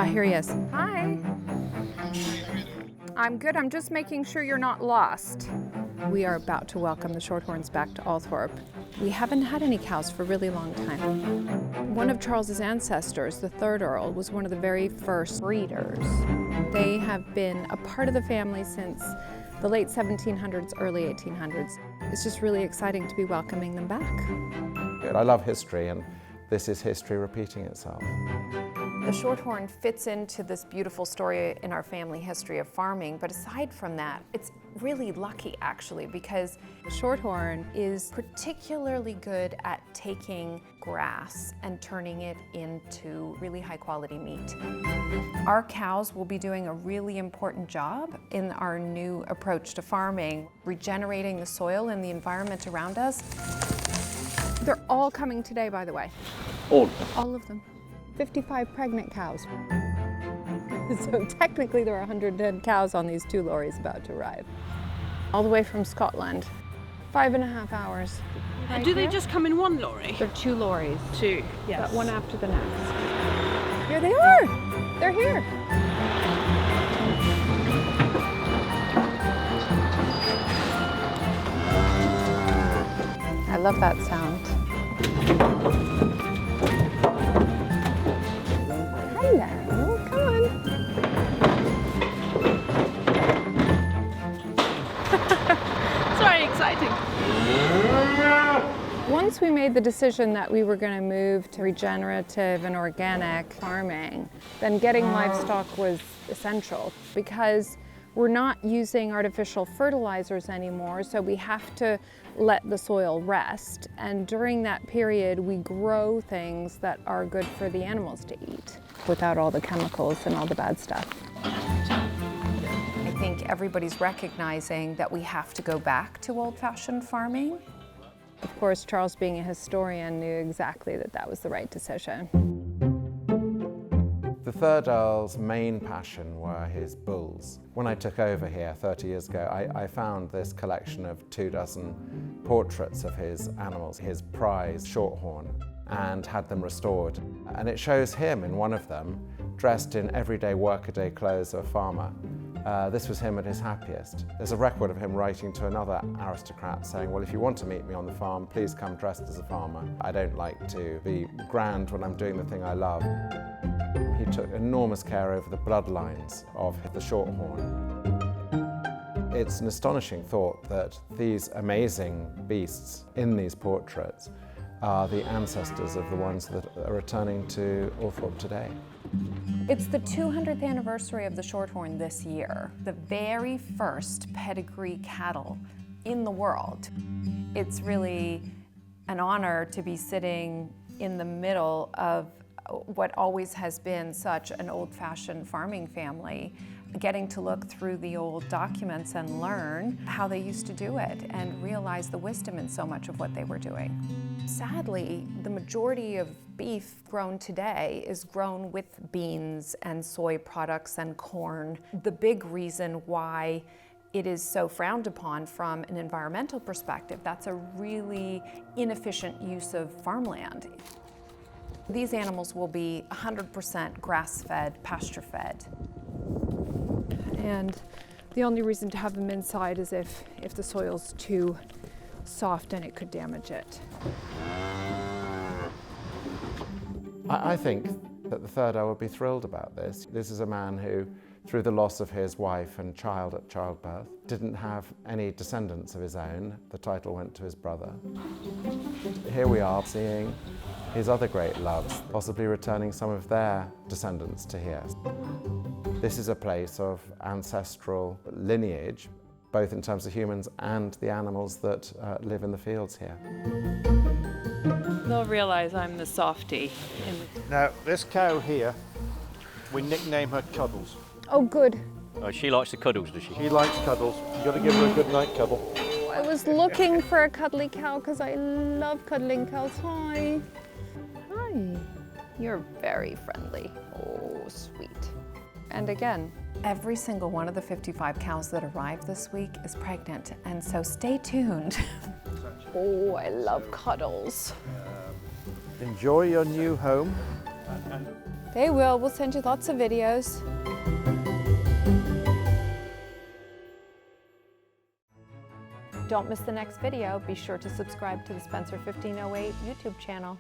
Here he is. Hi. I'm good. I'm just making sure you're not lost. We are about to welcome the Shorthorns back to Althorp. We haven't had any cows for a really long time. One of Charles's ancestors, the third Earl, was one of the very first breeders. They have been a part of the family since the late 1700s, early 1800s. It's just really exciting to be welcoming them back. I love history, and this is history repeating itself. The Shorthorn fits into this beautiful story in our family history of farming, but aside from that, it's really lucky actually, because the Shorthorn is particularly good at taking grass and turning it into really high quality meat. Our cows will be doing a really important job in our new approach to farming, regenerating the soil and the environment around us. They're all coming today, by the way. All? All of them. 55 pregnant cows. So technically there are 110 cows on these 2 lorries about to arrive. All the way from Scotland. 5.5 hours. And do they just come in one lorry? They're 2 lorries. 2, yes. But one after the next. Here they are! They're here! I love that sound. Hello, come on. It's very exciting. Once we made the decision that we were going to move to regenerative and organic farming, then getting livestock was essential, because we're not using artificial fertilizers anymore, so we have to let the soil rest. And during that period, we grow things that are good for the animals to eat without all the chemicals and all the bad stuff. I think everybody's recognizing that we have to go back to old-fashioned farming. Of course, Charles, being a historian, knew exactly that that was the right decision. The third Earl's main passion were his bulls. When I took over here 30 years ago, I found this collection of 24 portraits of his animals, his prize Shorthorn, and had them restored. And it shows him in one of them, dressed in everyday workaday clothes of a farmer. This was him at his happiest. There's a record of him writing to another aristocrat saying, well, if you want to meet me on the farm, please come dressed as a farmer. I don't like to be grand when I'm doing the thing I love. He took enormous care over the bloodlines of the Shorthorn. It's an astonishing thought that these amazing beasts in these portraits are the ancestors of the ones that are returning to Althorp today. It's the 200th anniversary of the Shorthorn this year, the very first pedigree cattle in the world. It's really an honor to be sitting in the middle of what always has been such an old-fashioned farming family, getting to look through the old documents and learn how they used to do it and realize the wisdom in so much of what they were doing. Sadly, the majority of beef grown today is grown with beans and soy products and corn. The big reason why it is so frowned upon from an environmental perspective, that's a really inefficient use of farmland. These animals will be 100% grass-fed, pasture-fed. And the only reason to have them inside is if the soil's too soft and it could damage it. I think that the third Earl would be thrilled about this. This is a man who, through the loss of his wife and child at childbirth, didn't have any descendants of his own. The title went to his brother. Here we are seeing his other great loves, possibly returning some of their descendants to here. This is a place of ancestral lineage, both in terms of humans and the animals that live in the fields here. They'll realise I'm the softie. Now, this cow here, we nickname her Cuddles. Oh, good. Oh, she likes the cuddles, does she? She likes cuddles. You've got to give her a good night cuddle. I was looking for a cuddly cow because I love cuddling cows. Hi. Hi. You're very friendly. Oh, sweet. And again, every single one of the 55 cows that arrived this week is pregnant, and so stay tuned. Oh, I love cuddles. Enjoy your new home. They will. We'll send you lots of videos. Don't miss the next video. Be sure to subscribe to the Spencer 1508 YouTube channel.